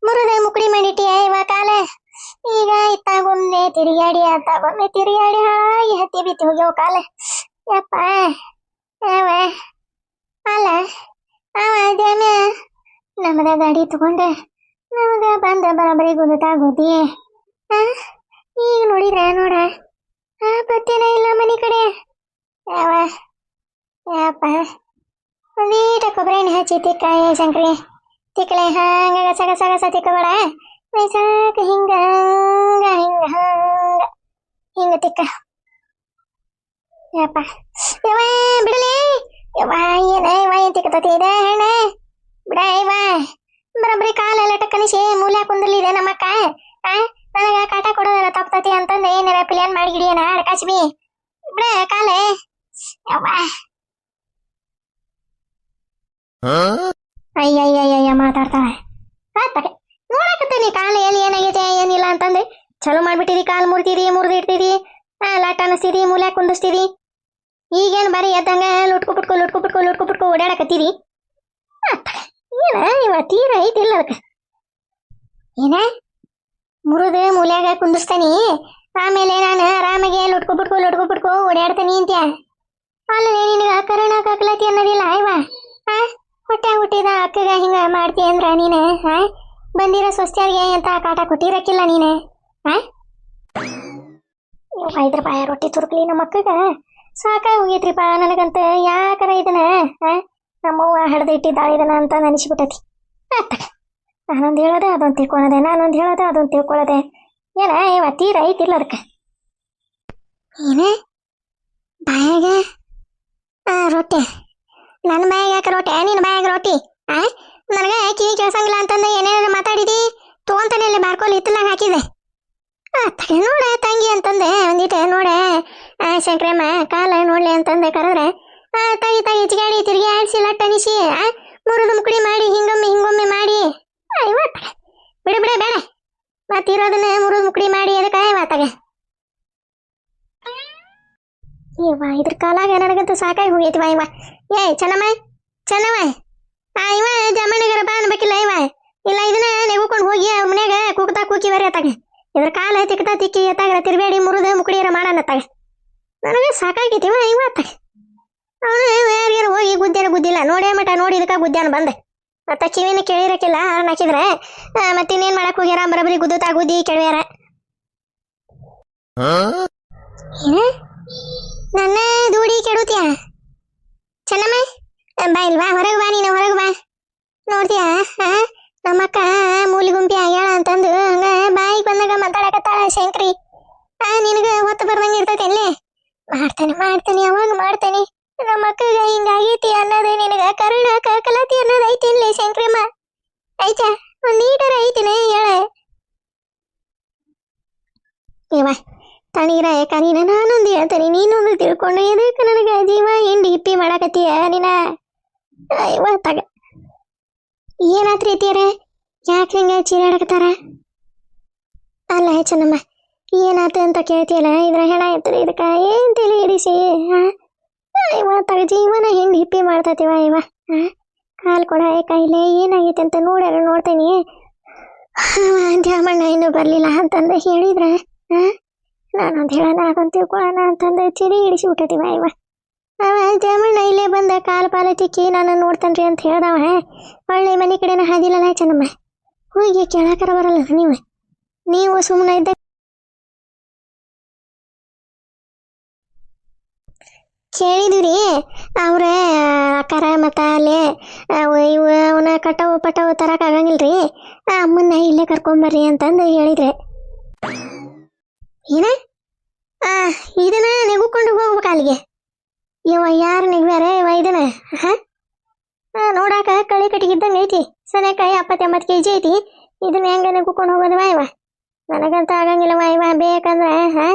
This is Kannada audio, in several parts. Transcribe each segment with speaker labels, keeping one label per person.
Speaker 1: ಮುರಿದ ಮುಕುಡಿ ಮಾಡಿಟ್ಟಿಯ ಇವ ಕಾಲ ಈಗ ಇತ್ತಾಗೊಮ್ಮೆ ತಿರುಗಾಡಿ ಅತ್ತಾಗೊಮ್ಮೆ ತಿರುಗಾಡಿ ಹಾಳಾಗಿ ಹತ್ತಿ ಬಿತ್ತು ಹೋಗ್ಯವ ಕಾಲ ಯಪ್ಪ ಯಾವ ಅಲ್ಲ ಅವ ಅದೇನ ನಮ್ಮದ ಗಾಡಿ ತಗೊಂಡೆ ನಮಗ ಬಂದ ಬರಬರಿ ಗುದ್ದಾಗೋದಿ ಈಗ ನೋಡಿದ್ರ ನೋಡ ಪತ್ತೇನ ಇಲ್ಲ ಮನಿ ಕಡೆ ಯಾವ ಯಪ್ಪ ಒಂದೀಟ ಕೊಬ್ಬರಿ ಎಣ್ಣೆ ಹಚ್ಚಿ ತಿಕ್ಕಾಯ ಶಂಕ್ರಿ ತಿಕ್ಕಲೆ ಹಂಗ ಗಸ ಗಸ ಗಸ ತಿಕ್ಕಬೇಡ ವಯಸ್ಸಾಕ ಹಿಂಗ ಹಂಗ ಹಿಂಗ ಹಂಗ ಹಿಂಗ ತಿಕ್ಕ ಯಪ್ಪ ಯವ ಬಿಡಲಿ ಯವ್ವ ಏನ ಇವ ಏನ್ ತಿಕ್ಕತತಿ ಇದೆ ಹೆಣ್ಣ ಬಿಡ ಇವ ಬರಬ್ರಿ ಕಾಲೆಲ್ಲ ಟಕ್ಕನಿಸಿ ಮೂಲೆ ಕುಂದರ್ಲಿದೆ ನಮ್ಮಕ್ಕ ನನಗ ಕಾಟ ಕೊಡೋದಲ್ಲ ತಪ್ತತಿ ಅಂತಂದು ಏನಾರ ಪ್ಲಾನ್ ಮಾಡಿಗಿಡಿಯನ ಅಡ್ಕಾಸ್ಬಿ ಬಿಡ ಕಾಲೆ ಯವ್ವ ಅಯ್ಯಯ್ಯಯ್ಯ ಮಾತಾಡ್ತಾಳೆ ಆತಗೆ ನೋಡಕತ್ತೀನಿ ಕಾಲು ಎಲ್ಲಿ ಏನಾಗೈತೆ ಏನಿಲ್ಲ ಅಂತಂದು ಚಲೋ ಮಾಡ್ಬಿಟ್ಟಿರಿ ಕಾಲು ಮುರಿದಿಡ್ತೀರಿ ಲಾಟ ಅನಿಸ್ತೀರಿ ಮೂಲೆ ಕುಂದಿಸ್ತೀರಿ ಈಗೇನು ಬರೀ ಎದ್ದಂಗ ಲುಟ್ಕು ಪುಟ್ಕೊ ಓಡಾಡಕತ್ತೀರಿ ಏನ ಇವ ತೀರ ಐತಿಲ್ಲ ಅದಕ್ಕೆ ಏನ ಮುರಿದು ಮೂಲ್ಯಾಗ ಕುಂದಿಸ್ತಾನಿ ಆಮೇಲೆ ನಾನು ಆರಾಮಾಗೆ ಲುಟ್ಕು ಪುಟ್ಕೊ ಓಡಾಡ್ತಾನಿ ಅಂತ್ಯ ಅಲ್ಲ ನಿನಗ ಕರುಣ ಕಕ್ಲತಿ ಅನ್ನೋದಿಲ್ಲ ಇವ ಹೊಟ್ಟೆ ಹುಟ್ಟಿದ ಅಕ್ಕಗ ಹಿಂಗ ಮಾಡ್ತಿ ಅಂದ್ರ ನೀನು ಬಂದಿರೋ ಸ್ವಸ್ತ್ಯಾರಿಗೆ ಅಂತ ಕಾಟ ಕೊಟ್ಟಿರಕ್ಕಿಲ್ಲ ನೀನು 5 ರೂಪಾಯಿ ರೊಟ್ಟಿ ತುರುಕ್ಲಿ ನಮ್ಮ ಅಕ್ಕಗ ಸಾಕಾಗಿ ಹೋಗೈತ್ರಿಪ್ಪ ನನಗಂತ ಯಾಕರ ಇದನ್ನ ನಮ್ಮವ್ವ ಹಡ್ದು ಇಟ್ಟಿದ್ದಾಳೆ ಇದನ್ನ ಅಂತ ಅನಿಸ್ಬಿಟ್ಟತಿ ನಾನೊಂದು ಹೇಳೋದೆ ಅದೊಂದು ತಿಳ್ಕೊಳ್ಳೋದೆ ನಾನೊಂದು ಹೇಳೋದೆ ಅದೊಂದು ತಿಳ್ಕೊಳ್ಳೋದೆ ಏನ ಇವ ತೀರ ಐತಿಲ್ಲ ಅದಕ್ಕೆ ಏನ ಬಾಯಾಗ ರೊಟ್ಟಿ ನನ್ನ ಬಾಯಾಗ ಯಾಕೆ ರೊಟ್ಟಿ ನಿನ್ನ ಬಾಯಾಗ ರೊಟ್ಟಿ ನನಗೆ ಕಿವಿ ಕೇಳ್ಸಂಗಿಲ್ಲ ಅಂತಂದು ಏನೇನಾದ್ರು ಮಾತಾಡಿದಿ ತೊಗೊಂತಾನೆ ಇಲ್ಲಿ ಬಾರ್ಕೋಲ್ ಹಿತ್ತಲಾಗ ಹಾಕಿದೆ ನೋಡ ತಂಗಿ ಅಂತಂದೆ ಒಂದಿಟ್ಟು ನೋಡ ಶಂಕ್ರಮ್ಮ ಕಾಲ ನೋಡ್ಲಿ ಅಂತಂದೆ ಕರೆದ್ರೆ ತಾಯಿ ಇಚ್ಗಾಡಿ ತಿರುಗಿ ಆಡಿಸಿ ಲಟ್ ಅನಿಸಿ ಮುರಿದು ಮುಕುಡಿ ಮಾಡಿ ಹಿಂಗೊಮ್ಮೆ ಮಾಡಿ ಬಿಡ ಬೇಡ ಮತ್ತಿರೋದನ್ನ ಮುರಿದು ಮುಕುಡಿ ಮಾಡಿ ಅದಕ್ಕೆ ಮಾತಾಗ ಇವ ಇದ್ರ ಕಾಲಾಗ ನನಗಂತೂ ಸಾಕಾಗಿ ಹೋಗೈತಿವ ಇವ ಚೆನ್ನಮ್ಮ ಇವ ಜಮಣ್ಣಗರ ಬಾ ಅನ್ಬೇಕಿಲ್ಲ ಇವ ಇಲ್ಲ ಇದನ್ನ ನೆಗುಕೊಂಡು ಹೋಗಿ ಅವ್ರ ಮನ್ಯಾಗ ಕೂಗ್ತಾ ಕೂಕಿ ಬರೀ ಅತ್ತಾಗ ಇದ್ರ ಕಾಲ ತಿಕ್ಕಿ ಎತ್ತಾಗ ತಿರ್ಬೇಡಿ ಮುರಿದು ಮುಕುಡಿಯರ ಮಾಡಣತ್ತಾಗ ನನಗೆ ಸಾಕಾಗೈತಿವ ಇವ ಅತ್ತಾಗ ಅವನು ಯಾರಿಗಾರು ಹೋಗಿ ಗುದ್ದಿಲ್ಲ ನೋಡೇ ಮಟ ನೋಡಿ ಇದಕ್ಕ ಗುದ್ಯಾನ ಬಂದೆ ಮತ್ತ ಕಿವಿನ ಕೇಳಿರಕ್ಕಿಲ್ಲ ಹಾರನ್ ಹಾಕಿದ್ರೆ ಮತ್ತಿನ್ನೇನ್ ಮಾಡಕ್ ಹೋಗ್ಯಾರ ಬರಬರಿ ಗುದ್ದುತ್ತಾ ಗುದ್ದಿ ಕೇಳ್ಯಾರ ಏನ ನನ್ನ ದೂಡಿ ಕೆಡುತ್ಯಾ ಚೆನ್ನಮ್ಮ ಬಾ ಇಲ್ವಾ ಹೊರಗೆ ಬಾ ನೀನು ಹೊರಗೆ ಬಾ ನೋಡ್ತೀಯಾ ನಮ್ಮಕ್ಕ ಮೂಲಿ ಗುಂಪಿ ಆಗ್ಯಾಳ ಅಂತಂದು ಹಂಗ ಬಾಯಿಗೆ ಬಂದಾಗ ಮಾತಾಡಕತ್ತಾಳ ಶಂಕ್ರಿ ನಿನಗ ಹೊತ್ತು ಬರ್ದಂಗೆ ಇರ್ತೈತೆ ಅಲ್ಲೇ ಮಾಡ್ತೇನೆ ಅವಾಗ ಮಾಡ್ತೇನೆ ನಮ್ಮ ಅಕ್ಕಗ ಹಿಂಗಾಗೈತಿ ಅನ್ನೋದು ನಿನಗ ಕರುಣ ಕಲತಿ ಅನ್ನೋದು ಐತಿ ಇಲ್ಲೇ ಶಂಕ್ರಮ್ಮ ಐತಾ ಒಂದ್ ನೀಟರ ಐತಿನ ಹೇಳ ಇವ ತಣೀರ ಕನೀನ ನಾನೊಂದು ಹೇಳ್ತೇನೆ ನೀನೊಂದು ತಿಳ್ಕೊಂಡು ಎದಕ್ಕೆ ನನಗೆ ಜೀವ ಹಿಂಡಿ ಹಿಪ್ಪಿ ಮಾಡಕತ್ತೀಯ ನೀನ ತಗ ಏನಾತ್ರಿ ಐತಿಯರ ಯಾಕೆ ಹಿಂಗ ಚೀರಾಡಕತ್ತಾರ ಅಲ್ಲ ಚೆನ್ನಮ್ಮ ಏನಾತ ಅಂತ ಕೇಳ್ತೀಯಲ್ಲ ಇದ್ರ ಹೆಣ ಇರ್ತದೆ ಇದಕ್ಕ ಏನ್ ತಲೆ ಹಿಡಿಸಿ ತಗ ಜೀವನ ಹಿಂಡಿ ಹಿಪ್ಪಿ ಮಾಡ್ತತಿವ ಇವ ಕಾಲ್ ಕೊಡ ಕೈಲೆ ಏನಾಗೈತೆ ಅಂತ ನೋಡ್ತೇನಿ ದ್ಯಾಮಣ್ಣ ಇನ್ನೂ ಬರ್ಲಿಲ್ಲ ಅಂತಂದು ಹೇಳಿದ್ರ ನಾನೊಂದು ಹೇಳೋಣ ಅದೊಂದು ತಿಳ್ಕೊಳ್ಳೋಣ ಅಂತಂದು ಚಿರಿ ಹಿಡಿಸಿಬಿಟ್ಟತಿವ ಇವ ದ್ಯಾಮಣ್ಣ ಇಲ್ಲೇ ಬಂದ ಪಾಲ ತಿಕ್ಕಿ ನಾನು ನೋಡ್ತೇನ್ರಿ ಅಂತ ಹೇಳ್ದವ ಒಳ್ಳೆ ಮನೆ ಕಡೆನ ಹಾದಿಲ್ಲಲ್ಲ ಚೆನ್ನಮ್ಮ ಹೋಗಿ ಕೇಳಾಕರ ಬರಲ್ಲ ನೀವು ಸುಮ್ಮನೆ ಇದ್ದ ಕೇಳಿದ್ರಿ ಅವ್ರ ಅಕ್ಕಾರ ಮತ್ತ ಅಲ್ಲೇ ಇವು ಅವನ ಪಟವು ತರಕ್ ಆಗಂಗಿಲ್ರಿ ಅಮ್ಮನ್ನ ಇಲ್ಲೇ ಕರ್ಕೊಂಬರ್ರಿ ಅಂತಂದು ಹೇಳಿದ್ರೆ ಏನ ಇದನ್ನ ನೆಗುಕೊಂಡು ಹೋಗ್ಬೇಕು ಅಲ್ಲಿಗೆ ಇವ ಯಾರು ನೆಗ್ವ್ಯಾರ ಇವ ಇದನ್ನ ನೋಡಾಕ ಕಳಿ ಕಟ್ಟಿಗಿದ್ದಂಗೆ ಐತಿ ಸನೇಕಾಯಿ 70-80 kg ಐತಿ ಇದನ್ನ ಹೆಂಗ ನೆಗುಕೊಂಡು ಹೋಗೋದವ ಇವ ನನಗಂತ ಆಗಂಗಿಲ್ಲವ ಇವ ಬೇಕಂದ್ರೆ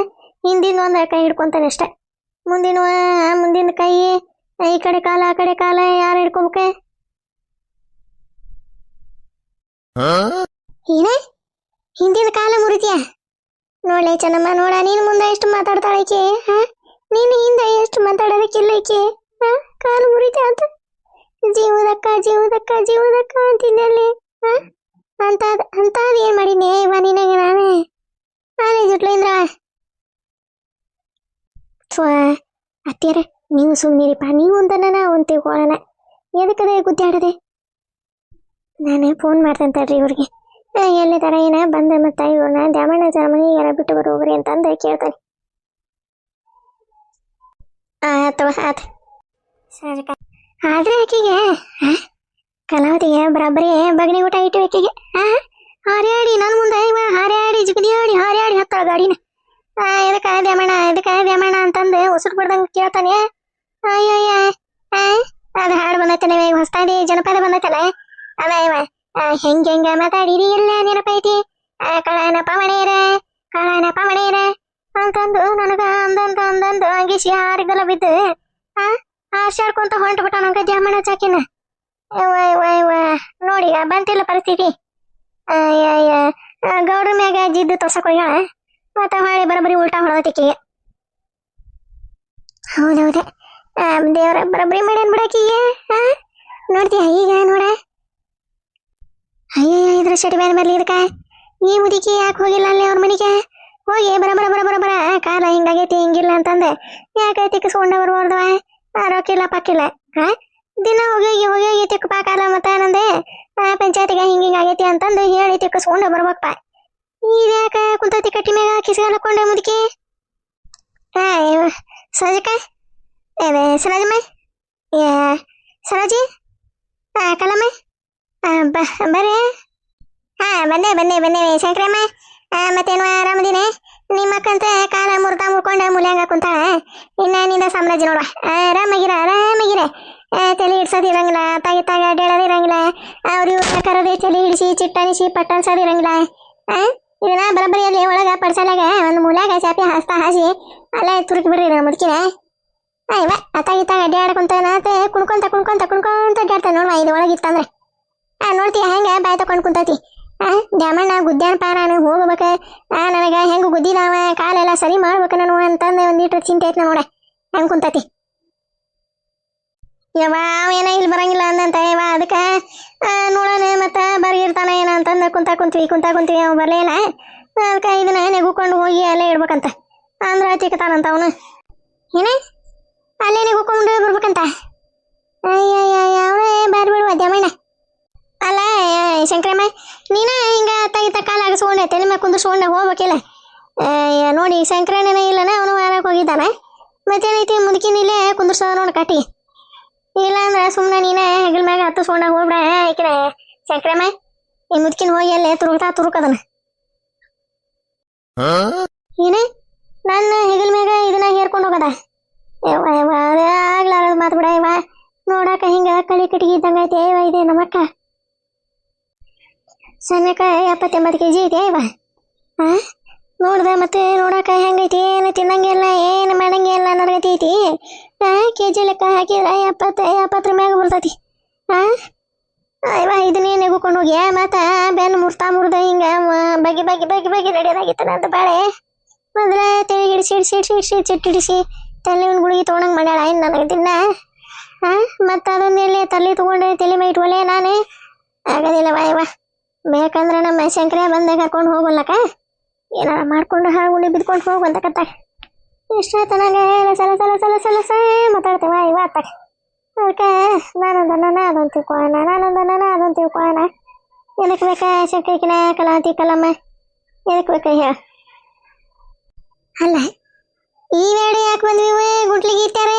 Speaker 1: ಹಿಂದಿನ ಒಂದು ಕೈ ಹಿಡ್ಕೊಂತಾನೆ ಅಷ್ಟೆ ಮುಂದಿನ ಕೈ ಈ ಕಡೆ ಕಾಲ ಆ ಕಡೆ ಕಾಲ ಯಾರು ಹಿಡ್ಕೊಬೇಕ ಏನ ಹಿಂದಿನ ಕಾಲ ಮುರಿತೀಯ ನೋಡ್ಲೆ ಚೆನ್ನಮ್ಮ ನೋಡ ನೀನು ಮುಂದೆ ಎಷ್ಟು ಮಾತಾಡ್ತಾಳೆ ಈಕೆ ನೀನು ಹಿಂದೆ ಎಷ್ಟು ಮಾತಾಡೋದಕ್ಕಿಲ್ಲ ಈಕೆ ಕಾಲು ಮುರಿತ ಅಂತ ಜೀವದಕ್ಕ ಅಂತಿದ್ದಲ್ಲಿ ಅಂತದ್ ಏನ್ ಮಾಡಿನಿ ಇವ ನಿನಗೆ ನಾನೇ ಜುಟ್ಲಿಂದ್ರ ಸ್ವ ಅತ್ತಿಯರ ನೀವು ಸುಮ್ಮನಿರಿಪ್ಪ, ನೀವು ಒಂದನ್ನ ಒಂದು ತಿಳ್ಕೊಳ್ಳೋಣ. ಎದಕ್ಕದೆ ಗುದ್ದಾಡದೆ? ನಾನೇ ಫೋನ್ ಮಾಡ್ತೇನೆ ತಡ್ರಿ ಇವ್ರಿಗೆ. ಎಲ್ಲಿದಾರ ಏನ ಬಂದ ಮತ್ತ ಇವ್ರನ್ನ ದ್ಯಾಮಣ್ಣ ಜಾಮನಿ ಯಾರ ಬಿಟ್ಟು ಬರೋಗ್ರಿ ಅಂತಂದು ಕೇಳ್ತಾನೆ. ಆತು ಸರಿ. ಆದ್ರೆ ಆಕಿಗೆ ಕಲಾವತಿಗೆ ಬರಾಬರಿ ಬಗನಿ ಊಟ ಇಟ್ಟು ಆಕಿಗೆ ಹಾರ್ಯಾಡಿ ನನ್ನ ಮುಂದೆ ಇವ ಹಾರ್ಯಾಡಿ ಜಿಗದಿಯಾಡಿ ಹಾರ್ಯಾಡಿ ಹತ್ತಾಳ ಗಾಡಿನ. ಇದಕ್ಕ ದ್ಯಾಮಣ್ಣ ಅಂತಂದು ಉಸುರು ಬಿಡ್ದಂಗೆ ಕೇಳ್ತಾನೆ. ಅಯ್ಯಯ್ಯ ಅದು ಹಾಡು ಬಂದೈತೆ ಈಗ ಹೊಸದಾಗಿ ಜನಪದ ಬಂದೈತಲ್ಲ ಅದ ಇವ ಹೆಂಗ ಮಾತಾಡಿರಿ ಎಲ್ಲ ನೆನಪೈತಿ ಕಳನ ಪವಣೇರ ಅಂತಂದು ನನಗ ಅಂದಂದು ಅಂಗಿಸಿ ಹಾರಿಗಲ್ಲ ಬಿದ್ದು ಹಾರ್ಸಾಡ್ಕೊಂತ ಹೊಂಟ್ಬಿಟ್ಟ ನಂಗ ದ್ಯಾಮಣ್ಣ ಚಾಕಿನ. ನೋಡಿ ಬಂತಿಲ್ಲ ಪರಿಸ್ಥಿತಿ. ಗೌಡ್ರ ಮ್ಯಾಗ ಜಿದ್ದು ತೋರ್ಸಕ್ ಹೋಗ್ಯಾಳ, ಮತ್ತ ಹೊಳ್ಳಿ ಬರಬರಿ ಉಲ್ಟಾ ಹೊಡೆದತಿಕಿಗೆ. ಹೌದೌದೆ ದೇವ್ರ ಬರಬರಿ ಮಾಡ್ಯಾನ್ ಬಿಡಕಿಗೆ. ನೋಡ್ತೀಯ ಈಗ ನೋಡ. ಅಯ್ಯಯ್ಯ ಇದ್ರ ಶಟಿ ಮೇಲೆ ಬರ್ಲಿ ಇದಕ್ಕ ಈ ಮುದುಕಿ ಯಾಕೆ ಹೋಗಿಲ್ಲ ಅಲ್ಲಿ ಅವ್ರ ಮನೆಗೆ ಹೋಗಿ ಬರ ಕಾಲ ಹಿಂಗಾಗೈತಿ ಹಿಂಗಿಲ್ಲ ಅಂತಂದೆ ಯಾಕೆ ತಿಕ್ಕಿಸ್ಕೊಂಡ ಬರ್ಬಾರ್ದವ ರೊಕ್ಕಿಲ್ಲ ಪಕ್ಕಿಲ್ಲ. ದಿನ ಹೋಗಿ ತಿಕ್ಕಪ್ಪ ಕಾಲ ಮತ್ತ ಏನಂದೆ ಪಂಚಾಯತಿಗೆ ಹಿಂಗಾಗೈತಿ ಅಂತಂದು ಹೇಳಿ ತಿಕ್ಕಿಸ್ಕೊಂಡ ಬರ್ಬೇಕಪ್ಪ. ಇದ್ಯಾಕ ಕುಂತತಿ ಕಟ್ಟಿ ಮ್ಯಾಗ ಕಿಸ್ಗಾಲಕೊಂಡ ಮುದುಕಿ. ಸರೋಜಕ್ಕ ಸರೋಜಮ್ಮ ಸರೋಜಿ ಕಲಮ್ಮ ಬರ್ರಿ. ಬಂದೆ ಶಂಕರಮ್ಮ. ಮತ್ತೇನು ಆರಾಮದಿನ? ನಿಮ್ಮ ಅಕ್ಕಂತ ಕಾಲ ಮುರ್ಕೊಂಡ ಮುಲ್ಯಾಂಗ ಕುಂತಾಳ. ಇನ್ನ ನಿಂದ ಸಾಮ್ರಾಜ್ಯ ನೋಡುವ. ಆರಾಮಾಗಿರ ತಲೆ ಹಿಡ್ಸೋದಿರಂಗಿಲ್ಲ, ತಾಗ ಅಡ್ಡಾಡೋದಿರಂಗಿಲ್ಲ, ಅವ್ರು ಕರದೆ ತಲೆ ಹಿಡಿಸಿ ಚಿಟ್ಟಣಿಸಿ ಪಟ್ಟಣಿಸೋದಿರಂಗಿಲ್ಲ. ಇದನ್ನ ಬರಬರಿಯಲ್ಲಿ ಒಳಗ ಪಡ್ಸಲಾಗ ಒಂದು ಮೂಲ್ಯಾಗ ಚಾಪಿ ಹಾಸಿ ಅಲ್ಲ ತುರುಕಿ ಬಿಡ್ರಿ ಮುದುಕಿನ. ತಾಗ ಅಡ್ಡಾಡ್ಕೊಂತ ಕುಣ್ಕೊಂತ ಅಡ್ಡಾಡ್ತಾನೆ ನೋಡುವ. ಇದು ಒಳಗಿತ್ತಂದ್ರೆ ನೋಡ್ತೀಯ ಹೆಂಗ ಬಾಯ್ ತಕೊಂಡ್ ಕುಂತತಿ. ದ್ಯಾಮಣ್ಣ ಗುದ್ದಾನಪ್ಪ, ನಾನು ಹೋಗ್ಬೇಕ, ನನಗ ಹೆಂಗ ಗುದ್ದಿದಾವ ಕಾಲೆಲ್ಲ ಸರಿ ಮಾಡ್ಬೇಕ ನಾನು ಅಂತಂದ ಒಂದಿಟ್ಟು ಚಿಂತೆ ಐತ್ ನೋಡ ಹೆಂಗ್ ಕುಂತತಿ. ಏನ ಇಲ್ಲಿ ಬರಂಗಿಲ್ಲ ಅಂದಂತ ಅದಕ್ಕ ನೋಡೋಣ ಮತ್ತ ಬರ್ಗಿರ್ತಾನ ಏನ ಅಂತಂದ ಕುಂತೀವಿ ಅವ್ ಬರ್ಲಿಲ್ಲ. ಅದಕ್ಕ ಇದನ್ನ ನೆಗುಕೊಂಡು ಹೋಗಿ ಅಲ್ಲೇ ಇಡ್ಬೇಕಂತ ಅಂದ್ರ ತಿಕ್ಕತಾನಂತ ಅವನು. ಏನ ಅಲ್ಲೇ ನೆಗುಕೊಂಡು ಬರ್ಬೇಕಂತ. ಅವನೇ ಬಾರಿ ಬಿಡುವ ದ್ಯಾಮಣ್ಣ. ಅಲ್ಲ ಶಂಕರಮ್ಮ, ನೀನ ಹಿಂಗ ತಗಿತ ಕಾಲ ಆಗಿಸ್ಕೊಂಡೆ ತಲೆ ಮ್ಯಾಗ ಕುಂದಿಸ್ಕೊಂಡೆ ಹೋಗ್ಬೇಕಿಲ್ಲ. ನೋಡಿ ಶಂಕರಣ್ಣನ ಇಲ್ಲನ ಅವನು ವಾರಕ್ಕೆ ಹೋಗಿದ್ದಾನೆ. ಮತ್ತೇನೈತಿ ಮುದುಕಿನಿಲ್ಲೇ ಕುಂದಿರ್ಸೋದ ನೋಡಿ ಕಟ್ಟಿ. ಇಲ್ಲ ಅಂದ್ರೆ ಸುಮ್ಮನೆ ನೀನ ಹೆಗಲ್ ಮ್ಯಾಗ ಹತ್ತಿಸ್ಕೊಂಡ ಹೋಗ್ಬಿಡ. ಈಕಿನ ಶಂಕರಮ್ಮ ಈ ಮುದುಕಿನ ಹೋಗಿ ಅಲ್ಲೇ ತುರುಕದನ. ಏನ ನನ್ನ ಹೆಗಲ್ ಮ್ಯಾಗ ಇದನ್ನ ಹೇರ್ಕೊಂಡು ಹೋಗದ? ಆಗ್ಲಾರ ಮಾತು ಬಿಡ. ಇವ ನೋಡಾಕ ಹಿಂಗ ಕಳಿ ಕಟ್ಟಿಗೆ ಇದ್ದಂಗ ಐತೆ ಇದೆ ನಮ್ಮಕ್ಕ. ಸಣ್ಣಕ 70-80 kg ಐತೆ ಇವ. ನೋಡ್ದ ಮತ್ತೆ ನೋಡಾಕ ಹೆಂಗೈತಿ, ಏನು ತಿನ್ನಂಗಿಲ್ಲ ಏನು ಮಾಡಂಗಿಲ್ಲ ಅನ್ನೋರ್ಗತಿ ಐತಿ. ಕೆಜಿ ಲೆಕ್ಕ ಹಾಕಿದ್ರ 70 ಮ್ಯಾಗ ಬರ್ತೈತಿ. ಇವ ಇದನ್ನೇ ನೆಗುಕೊಂಡು ಹೋಗಿ ಮತ್ತ ಬೆನ್ನು ಮುರ್ದ ಹಿಂಗ ಬಗಿ ನಡೆಯೋದಾಗಿತ್ತಾನ ಅಂತ ಬಾಳೆ ಮೊದಲ ತಲೆ ಹಿಡಿಸಿ ಚಿಟ್ಟಿಡಿಸಿ ತಲೆ ಒಂದು ಗುಳಿಗೆ ತೊಗೊಂಡಂಗೆ ಮಾಡ್ಯಾಳ. ಇನ್ನು ನನಗೆ ದಿನ ಮತ್ತ ಅದೊಂದು ಎಲ್ಲಿ ತಲೆ ತಗೊಂಡು ತಲೆ ಮೈ ಇಟ್ಕೊಲೆ ನಾನೇ ಆಗೋದಿಲ್ಲ ಇವ. ಬೇಕಂದ್ರೆ ನಮ್ಮ ಶಂಕರ ಬಂದ ಕರ್ಕೊಂಡು ಹೋಗಲ್ಲಕ ಏನಾರ ಮಾಡ್ಕೊಂಡು ಹಾಳು ಬಿದ್ಕೊಂಡು ಹೋಗುವಂತಕತ್ತ. ಇಷ್ಟ ನಂಗೆ ಸಲ ಮಾತಾಡ್ತೇವ ಇವ ಅತ್ತಾಗ. ಅದಕ್ಕೆ ನಾನೊಂದನ್ನ ಅದೊಂದು ತಿಳ್ಕೊಳ್ಳೋಣ. ಎದಕ್ಕೆ ಬೇಕಾ ಶಂಕರಿಕಿನ ಕಲಾವತಿ ಕಲಮ್ಮ ಎದಕ್ಕೆ ಬೇಕಾ ಹೇಳ? ಅಲ್ಲ ಈ ವೇಳೆ ಯಾಕೆ ಬಂದ್ವಿ? ಗುಂಟ್ಲಿಗಿತ್ತಾರೆ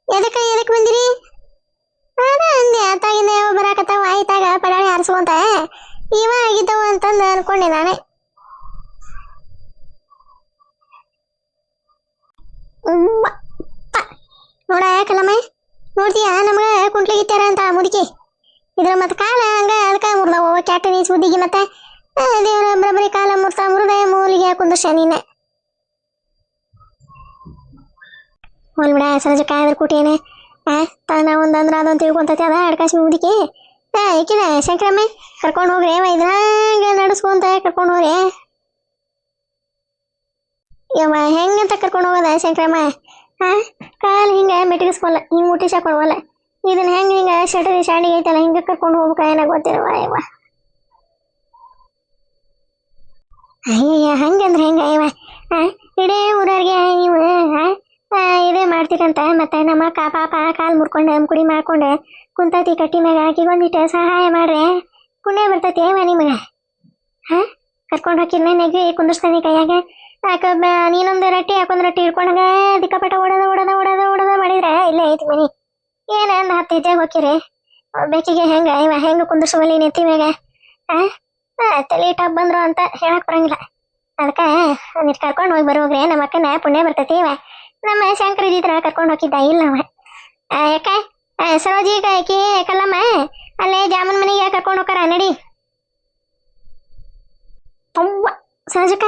Speaker 1: ಎದಕ್ಕೆ ಬಂದಿರಿ? ಅದ ಅಂದೆ ಆತಾಗಿಂದ ಬರಾಕತ್ತಾವ ಆಯ್ತಾಗ ಪಡಾಳಿ ಹಾರಿಸುವಂತ ಇವ ಆಗಿದ್ದವು ಅಂತಂದು ಅನ್ಕೊಂಡೆ ನಾನೇ. ನೋಡ ಕಲಮ್ಮ ನೋಡ್ತೀಯ ನಮ್ಗ ಕುಂಟ್ಲಿಗಿತ್ತಾರ ಅಂತ ಮುದುಕಿ. ಇದ್ರ ಮತ್ತ ಕಾಲ ಹಂಗ ಅದಕ್ಕ ಮುರ್ದವ ಕ್ಯಾಟನಿ ಸುದ್ದಿಗೆ ಮತ್ತೆ ದೇವರ ಬರಬರಿ ಕಾಲ ಮುರ್ದ ಮೂಲಿಗೆ ಕುಂದರ್ಶ ನೀನೆ ಹೋಲ್ ಬಿಡ. ಸರಜ ಕಾಯ್ದ್ರ ಕೂಟೇನೆ ತಾನ ಒಂದಂದ್ರ ಅದೊಂದು ತಿಳ್ಕೊಂತತಿ. ಅದ ಅಡ್ಕಾಸಿ ಮುದುಕಿ ಈಕಿನ ಶಂಕರಮ್ಮ ಕರ್ಕೊಂಡು ಹೋಗ್ರಿ. ಇದ್ರಾಗ ನಡೆಸ್ಕೊಂತ ಕರ್ಕೊಂಡು ಹೋಗ್ರಿ. ಯವ್ವ ಹೆಂಗಂತ ಕರ್ಕೊಂಡು ಹೋಗೋದ ಶಂಕರಮ್ಮ? ಕಾಲು ಹಿಂಗ ಮೆಟ್ಟಿಗಿಸ್ಕೊಲ್ಲ, ಹಿಂಗೆ ಮುಟ್ಟಿಸಾಕೊಳವಲ್ಲ. ಇದನ್ನ ಹೆಂಗೆ ಶಟರಿ ಶಾಡಿಗೆ ಐತಲ್ಲ ಹಿಂಗೆ ಕರ್ಕೊಂಡು ಹೋಗ್ಬೇಕ ಏನ ಗೊತ್ತಿರವ ಇವ. ಅಯ್ಯಯ್ಯ ಹಂಗಂದ್ರೆ ಹೆಂಗ ಇವ ಇಡೇ ಊರವ್ರಿಗೆ ನೀವು ಇದೇ ಮಾಡ್ತೀರಂತ ಮತ್ತೆ ನಮ್ಮ ಪಾಪ ಕಾಲು ಮುರ್ಕೊಂಡು ಕುಡಿ ಮಾಡ್ಕೊಂಡು ಕುಂತತಿ ಕಟ್ಟಿ ಮ್ಯಾಗ ಆಕಿಗೊಂದಿಟ್ಟು ಸಹಾಯ ಮಾಡ್ರೆ ಪುಣ್ಯ ಬರ್ತೈತಿ ಏವ ನಿಮಗೆ. ಕರ್ಕೊಂಡು ಹೋಗಿರ್ನ ನೆಗಿ ಕುಂದಿರ್ಸ್ತಾನೆ ಕೈಯಾಗ ನೀನೊಂದು ರೊಟ್ಟಿ ಹಾಕೊಂಡ್ ರೊಟ್ಟಿ ಹಿಡ್ಕೊಂಡಾಗ ದಿಕ್ಕಪಟ ಓಡದ ಮಾಡಿದ್ರೆ ಇಲ್ಲೇ ಐತಿ ಮನಿ. ಏನ ಒಂದು 10 ಹೆಜ್ಜೆ ಹೋಗಿರಿ ಬೇಕಿಗೆ ಹೆಂಗ ಇವ ಹೆಂಗ ಕುಂದಿರ್ಸುವಲ್ಲಿ ನೆತ್ತಿ ಮ್ಯಾಗ ತಲೆ ಟಾಪ್ ಬಂದ್ರು ಅಂತ ಹೇಳಕ್ ಬರಂಗಿಲ್ಲ. ಅದಕ್ಕೆ ನೀರು ಕರ್ಕೊಂಡು ಹೋಗಿ ಬರೋಗ್ರೆ ನಮ್ಮ ಅಕ್ಕನ ಪುಣ್ಯ ಬರ್ತೈತಿ ಇವ. ನಮ್ಮ ಶಂಕರ ಇದ್ದಿದ್ರ ಕರ್ಕೊಂಡು ಹೋಗಿದ್ದ ಇಲ್ಲ ಅವ. ಯಾಕ ಸರೋಜಿ ಆಕಿ ಕಲ್ಲಮ್ಮ ಅಲ್ಲೇ ಜಾಮೂನ್ ಮನೆಗೆ ಕರ್ಕೊಂಡು ಹೋಗಾರ ನಡಿ. ಅವ್ವ ಸಹಜಕ್ಕ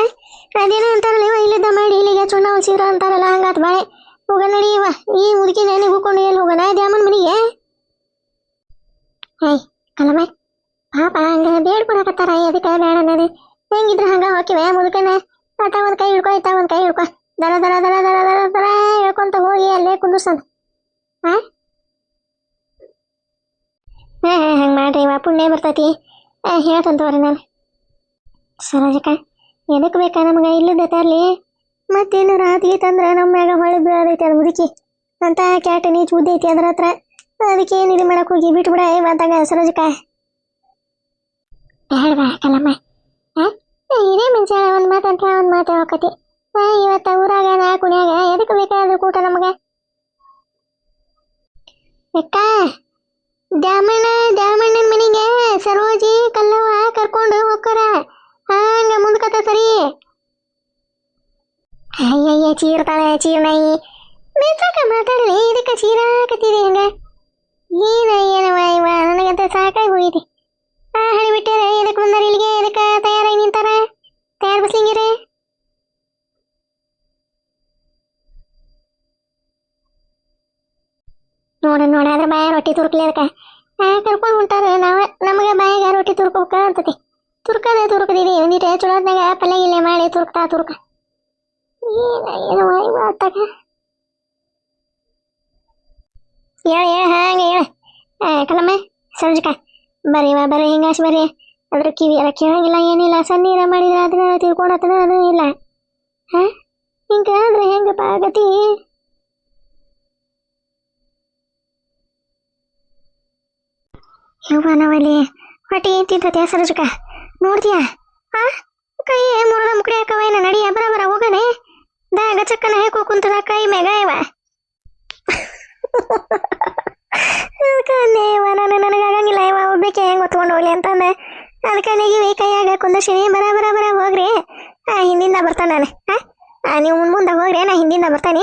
Speaker 1: ಅದೇನೋ ಅಂತಾರಲ್ಲ ಇವ ಇಲ್ಲಿದ್ದ ಮಾಡಿ ಇಲ್ಲಿಗೆ ಚುಣ್ಣ ಹೊಲ್ಸಿದ್ರ ಅಂತಾರಲ್ಲ ಹಂಗಾತ್ ಬಾಳೆ ಹೋಗ ನಡಿ ಇವ. ಈ ಮುದುಕಿ ನೆನೆ ಹೂಕೊಂಡು ಎಲ್ಲಿ ಹೋಗೋಣ ಜಾಮೂನ್ ಮನೆಗೆ. ಏಯ್ ಕಲ್ಲಮ್ಮ ಪಾಪ ಹಂಗ ಬೇಡ್ಕೊಡಕತ್ತಾರ ಅದಕ್ಕೆ ಬೇಡ ನಡಿ. ಹೆಂಗಿದ್ರ ಹಂಗ ಹೋಗಿವೆ ಮುದುಕನ ಆಟ ಒಂದ್ ಕೈ ಹಿಡ್ಕೊ ಇತ್ತ ಒಂದ್ ಕೈ ಹಿಡ್ಕೊ ದರ ದರ ದರ ದರ ದರ ದರ ಹೇಳ್ಕೊಂತ ಹೋಗಿ ಅಲ್ಲೇ ಕುಂದಿರ್ಸನ್. ಹಂಗ ಮಾಡ್ರಿ ಇವ ಪುಣ್ಯ ಬರ್ತೈತಿ ಹೇಳ್ತಂತವ್ರಿ ನಾನು. ಸರೋಜಕ್ಕ ಎದಕ್ ಬೇಕಾ ನಮ್ಗ ಇಲ್ಲದ ತರ್ಲಿ ಮತ್ತೇನು ರಾತ್ರಿ ತಂದ್ರ ನಮ್ಮ ಮ್ಯಾಗ ಹೊಳೆ ಬೀಳದೈತಿ ಅದು ಮುದುಕಿ ಅಂತ ಕ್ಯಾಟ ನೀಚ್ ಉದ್ದೈತಿ ಅದ್ರ ಹತ್ರ. ಅದಕ್ಕೆ ಏನ್ ಇದು ಮಾಡಕ್ ಹೋಗಿ ಬಿಟ್ಬಿಡ ಇವಂತಾಗ ಸರೋಜಕ್ಕ. ಹೇಳ್ಬಾ ಕಲ್ಲಮ್ಮ ಇದೇ ಮುಂಚೆ ಒಂದ್ ಮಾತಂತ ಒಂದ್ ಮಾತು ಹೋಗತಿ. ಇವತ್ತ ಊರಾಗ ನಾ ಕುಣಿಯಾಗ ಎದಕ್ ಬೇಕಾದ್ರೂ ಕೂಟ ನಮಗ. ಅಕ್ಕ ದ್ಯಾಮಣ್ಣನ ಮನೆಗೆ ಸರೋಜಿ ಕಲ್ಲವ್ವ ಕರ್ಕೊಂಡು ಹೋಗ್ತಾರ ಹಂಗ ಮುಂದ್ಕತ ಸರಿ. ಅಯ್ಯಯ್ಯ ಚೀರ್ತಾಳೆ ಚೀರ್ನಾಯಿ ಮೆಚ್ಚಾಕ ಮಾತಾಡಲಿ ಇದಕ್ಕೆ ಚೀರಾಕತ್ತಿದೆ ಹಂಗ. ಏನವ ಇವ ನನಗಂತ ಸಾಕಾಗಿ ಹೋಗಿತಿ. ಹಳಿ ಬಿಟ್ಟಾರ ಎದಕ್ ಬಂದಾರ ಇಲ್ಲಿಗೆ ಎದಕ್ಕ ತಯಾರಾಗಿ ನಿಂತಾರ ತಯಾರು ಬಸ್ಲಿಂಗಿರೆ. ನೋಡ ಅದ್ರ ಬಾಯ ರೊಟ್ಟಿ ತುರ್ಕ್ಲಿ ಅದಕ್ಕೆ ಕರ್ಕೊಂಡು ಹೊಂಟಾರ. ನಮಗೆ ಬಾಯಾಗ ರೊಟ್ಟಿ ತುರ್ಕೋಬೇಕ ಅಂತತಿ. ತುರ್ಕದಿದೆ ಒಂದಿಟ್ಟು ಚುಳೋದ್ನಾಗ ಪಲ್ಯ ಗಿಲ್ಲೆ ಮಾಡಿ ತುರ್ಕ ಏನವ ಇವ ಅತ್ತಾಗ ಹೇಳ ಹಂಗ ಹೇಳ ಕಲ್ಲಮ್ಮ ಸರೋಜಕ್ಕ ಬರ್ರಿ ಹಿಂಗಾಸಿ ಬರ್ರಿ. ಅದ್ರ ಕಿವಿ ಎಲ್ಲ ಕೇಳಂಗಿಲ್ಲ ಏನಿಲ್ಲ ಸಣ್ಣೀರ ಮಾಡಿದ್ರೆ ಅದನ್ನ ತಿಳ್ಕೊಂಡತನ ಅದು ಇಲ್ಲ. ಹಿಂಗಾದ್ರೆ ಹೆಂಗಪ್ಪ ಆಗತಿ. ಯವ್ವ ನಾವಲ್ಲಿ ಹೊಟ್ಟಿ ತಿಂತತೆ ಸರೋಜಕ್ಕ ನೋಡ್ತೀಯ ಕೈ ಮುರಿದ ಮುಕಡಿ ಹಾಕವೇನ ನಡಿಯ ಬರ ಹೋಗನೆ ದಾಗ ಚಕ್ಕನ ಹೇಕೋ ಕುಂತದ ಕೈ ಮ್ಯಾಗ ಇವ. ನನಗಾಗಂಗಿಲ್ಲ ಇವ ಒಬ್ಬಕ್ಕೆ ಹೆಂಗ್ ಹೊತ್ಕೊಂಡು ಹೋಗ್ಲಿ ಅಂತಂದೆ ಅದಕ್ಕೆ ನೆಗಿವಿ ಕೈಯಾಗ ಕುಂದರ್ಸಿನಿ. ಬರ ಹೋಗ್ರಿ ಹಿಂದಿಂದ ಬರ್ತಾನೆ ನಾನು ನೀವು ಮುಂದೆ ಹೋಗ್ರಿ ನಾ ಹಿಂದಿಂದ ಬರ್ತಾನೆ.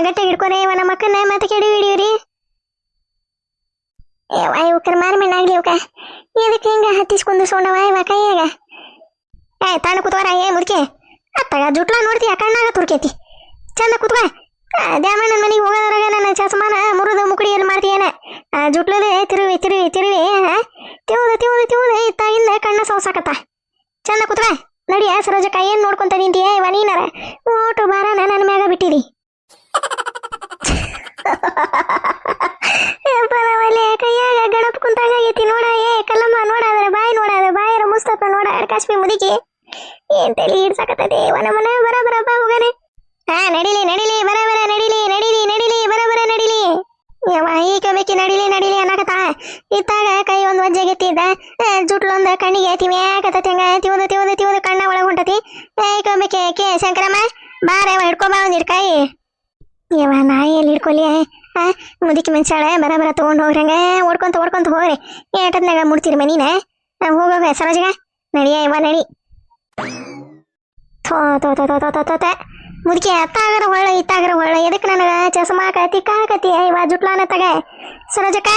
Speaker 1: ಗಟ್ಟಿ ಹಿಡ್ಕೊರಿ ಇವ ನಮ್ಮ ಅಕ್ಕನ ಮತ್ತೆ ಕೆಡಿ ಹಿಡಿಯುರಿ. ಇವಕ್ಕರ ಮಾರ್ಮೆಣ್ಣಾಗ್ಲಿ ಇವಕ್ಕ ಎದಕ್ಕೆ ಹಿಂಗ ಹತ್ತಿಸ್ಕೊಂಡು ಸೋಂಡವ ಇವ ಕೈಯಾಗ. ತಾನು ಕೂತ್ವಾರ ಮುದುಕೆ ಅತ್ತಾಗ ಜುಟ್ಲ ನೋಡ್ತೀಯ ಕಣ್ಣಾಗ ತುರ್ಕೈತಿ ಚಂದ ಕೂತ್ವ. ದ್ಯಾಮಣ್ಣನ ಮನೆಗೆ ಹೋಗೋದ್ರಾಗ ನನ್ನ ಚಸ್ಮಾನ ಮುರಿದ ಮುಕುಡಿಯಲ್ಲಿ ಮಾಡ್ತೀಯೇನ ಜುಟ್ಲದೆ ತಿರುವಿ ತಿವುದ ಇತ್ತಾಗಿಂದ ಕಣ್ಣ ಸೌಸಾಕತ್ತ. ಚಂದ ಕೂತ್ವ ನಡಿಯ ಸರೋಜಕ್ಕ ಏನ್ ನೋಡ್ಕೊಂತ ನಿಂತೀಯ ಇವ ನೀನಾರ ಓಟು ಬಾರ ನನ್ನ ಮ್ಯಾಗ ಬಿಟ್ಟಿದಿ. ಕೈಯಾಗ ಗಣಪ ಕುಂತಾಗೈತಿ ನೋಡ ಕಲ್ಲಮ್ಮ ನೋಡಾದ್ರೆ ಬಾಯಿರ ಮುಸ್ತಪ್ಪ ನೋಡ ಕಾಶ್ಮಿ ಮುದುಕಿ ಏನ್ ತಲೆ ಹಿಡ್ಸಾಕತ್ತೈತಿ ನಮ್ಮನ ಬರ ಬಾ ಹೋಗನೆ. ನಡಿಲಿ ಬರ ನಡಿಲಿ ಬರ ನಡಿಲಿ ಈಗ ಬೇಕಿ ನಡಿಲಿ ಅನ್ನಕತ್ತ. ಇತ್ತಾಗ ಕೈ ಒಂದ್ ವಜ್ಜೆಗೆತ್ತಿದ್ದ ಜುಟ್ಲೊಂದ ಕಣ್ಣಿಗೆ ತಿವ್ಯಾಕತ್ತತಿ ಹಂಗ ತಿವದು ಕಣ್ಣ ಒಳಗ್ ಹೊಂಟತಿ. ಈಗ ಬೇಕೆ ಶಂಕರಮ್ಮ ಬಾರ ಹಿಡ್ಕೊಬಾ ಒಂದ್ ಹಿಡ್ಕಾಯಿ. ಯವ ನಾಯಿ ಎಲ್ಲಿ ಹಿಡ್ಕೊಲಿ ಮುದುಕಿ ಮನುಷ್ಯಾಳ ಬರ ತಗೊಂಡ್ ಹೋಗ್ರಂಗ ಓಡ್ಕೊಂತ ಹೋಗ್ರಿ. ಏಟದ್ನಾಗ ಮುಡ್ತೀರಿ ಮನಿನ ಹೋಗೋಗ ಸರೋಜಗ ನಡಿಯ ಇವ ನಡಿ. ಮುದುಕಿ ಅತ್ತಾಗರ ಹೊಳ್ಳ ಇತ್ತಾಗರ ಹೊಳ್ಳ ಎದಕ್ಕೆ ನನಗ ಚಸ್ಮಾಕ ತಿಕ್ಕಾಕತಿ ಇವ ಜುಟ್ಲಾನ ತಗ ಸರೋಜಕ್ಕ.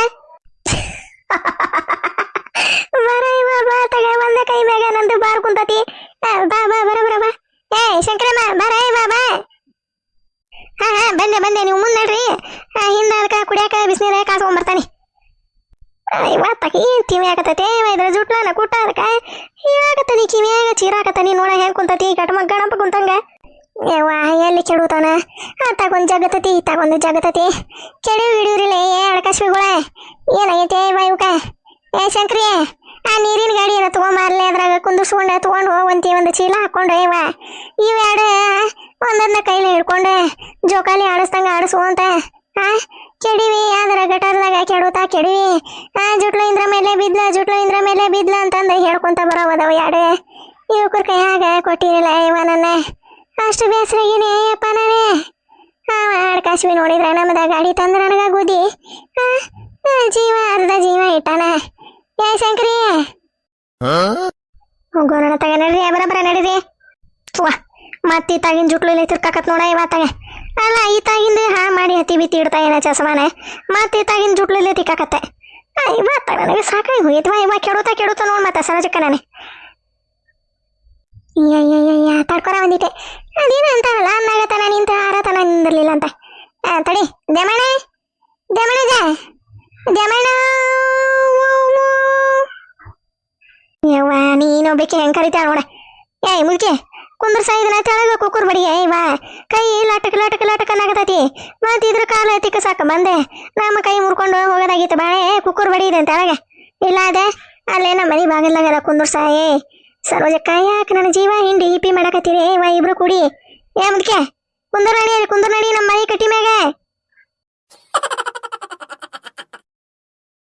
Speaker 1: ಬರ ಇವ ಬಾ ತಗ ಒಂದ ಕೈ ಮ್ಯಾಗ ನಂದು ಬಾರ್ ಕುಂತತಿ. ಬರ ಶಂಕರಮ್ಮ ಬರ ಇವ ಬಾ. ಬಂದೆ ನೀವು ಮುಂದೆ ನಡ್ರಿ. ಹಿಂದ ಅದಕ್ಕ ಕುಡಿಯಾಕ ಬಿಸಿನೀರ ಕಾಸ್ಕೊಂಡ್ಬರ್ತಾನೆ. ಇವತ್ತಕಿ ಕಿವಿ ಆಗತೈತೆ ಇದ್ರ ಜುಟ್ಲಾನ ಕುಟ್ಟ ಅದಕ್ಕ ಹೀಗಾಗತ್ತನಿ ಕಿವಿಯಾಗ ಚೀರಾಕತ್ತನಿ ನೋಡ ಹೆಂಗ್ ಕುಂತತಿ ಗಣಪ ಕುಂತಂಗ ಯವ್ವ ಎಲ್ಲಿ ಕೆಡುತ್ತಾನ ತಗೊಂಡ್ ಜಗತತಿ ತಗೊಂಡು ಜಗತತಿ ಕೆಡವು ಹಿಡಿದ್ರಿಲ್ಲ ಏ ಅಡಕಾಶ್ವಿಗಳ ಏನಾಗೈತೆ ಇವ ಇವಕ ಏ ಶಂಕ್ರಿ ಆ ನೀರಿನ ಗಾಡಿನ ತಗೊಂಬರ್ಲಿ ಅದ್ರಾಗ ಕುಂದಿಸ್ಕೊಂಡೆ ತಗೊಂಡು ಹೋಗಂತಿ ಒಂದು ಚೀಲ ಹಾಕೊಂಡು ಇವ ಇವೆರಡು ಒಂದನ್ನ ಕೈಲಿ ಹಿಡ್ಕೊಂಡು ಜೋಕಾಲಿ ಆಡಿಸ್ದಂಗ ಆಡಿಸುವಂತ ಕೆಡಿವಿ ಅದರ ಗಟರ್ದಾಗ ಕೆಡುತ್ತಾ ಕೆಡಿವಿ ಜುಟ್ಲು ಇಂದ್ರ ಮೇಲೆ ಬಿದ್ಲ ಜುಟ್ಲು ಇಂದ್ರ ಮೇಲೆ ಬಿದ್ಲ ಅಂತಂದು ಹೇಳ್ಕೊಂತ ಬರೋವದವ ಎರಡು ಯುವಕರ ಕೈಯಾಗ ಕೊಟ್ಟಿರಲಿಲ್ಲ ಇವ ನನ್ನ ಅಷ್ಟು ಬೇಸರಾಗಿನೇ ಅಪ್ಪ ನಾನೇ ಅಡ್ಕಾಶ್ವಿ ನೋಡಿದ್ರೆ ನಮ್ಮದ ಗಾಡಿ ತಂದು ನನಗ ಗುದ್ದಿ ಜೀವ ಅರ್ಧ ಜೀವ ಇಟ್ಟಾನ ಏ ಶಂಕರಿ ಹೋಗೋಣ ತಗ ನಡ್ರಿ ಬರಬರ ನಡೀರಿ ಮತ್ತೆ ಈತಾಗಿನ ಜುಟ್ಲು ಇಲ್ಲ ತಿರ್ಕಾಕತ್ ನೋಡ ಇವತ್ತಾಗ ಅಲ್ಲ ಈತಾಗಿಂದ ಮಾಡಿ ಹತ್ತಿ ಬಿತ್ತಿ ಇಡ್ತಾ ಏನ ಚಸಮಾನೆ ಮತ್ತೆ ಈತಾಗಿನ ಜುಟ್ಲು ಇಲ್ಲ ತಿಕ್ಕಾಕತ್ತೆ ಇವತ್ತಾಗ ನನಗೆ ಸಾಕಾಗಿ ಹೋಗಿತ್ವಾ ಇವ ಕೆಡುತ್ತಾ ನೋಡ್ ಮತ್ತೆ ಸಹಜಕ್ಕ ನಾನೇ ತಡ್ಕೊರ ಬಂದಿಟ್ಟೆ ಅದೇನ ಅಂತಾರಲ್ಲ ಅನ್ನಾಗತನ ನಿಂತ ಆರತನ ನಿಂದಿರ್ಲಿಲ್ಲ ಅಂತ ತಡಿ ದಮಣ ದಮಣಜ ದಮಣ ಯವ್ವ ನೀನು ಬೇಕೆ ಹೆಂಗ್ ಕರಿತಾಳ ನೋಡ ಏಯ್ ಮುಲ್ಕೆ ಕುಂದ್ರ ಸಾಯಿದನ ತೆಳಗ ಕುಕ್ಕುರ್ ಬಡಿಗೆ ಇವ ಕೈ ಲಟಕ್ ಲಟಕ್ ಲಟಕ್ ಅನ್ನಕತೈತಿ ಮತ್ತಿದ್ರ ಕಾಲ ತಿಕ್ಕ ಸಾಕ ಬಂದೆ ನಮ್ಮ ಕೈ ಮುರ್ಕೊಂಡು ಹೋಗೋದಾಗಿತ್ತು ಬಾಳೆ ಕುಕ್ಕುರ್ ಬಡಿ ಇದೆ ತೆಳಗ ಇಲ್ಲ ಅದೇ ಅಲ್ಲೇ ನಮ್ಮ ಮನೆ ಬಾಗಿಲಾಗದ ಕುಂದ್ರ ಸಾಯಿ ಸರೋಜಕ್ಕ ಯಾಕೆ ನನ್ನ ಜೀವ ಹಿಂಡಿ ಹಿಪಿ ಮಾಡಕತ್ತೀರಿ ಇವ ಇಬ್ರು ಕೂಡಿ ಏ ಮುದ್ಕೆ ಕುಂದ್ರ ನಡಿ ನಮ್ಮ ಮನೆ ಕಟ್ಟಿ ಮ್ಯಾಗ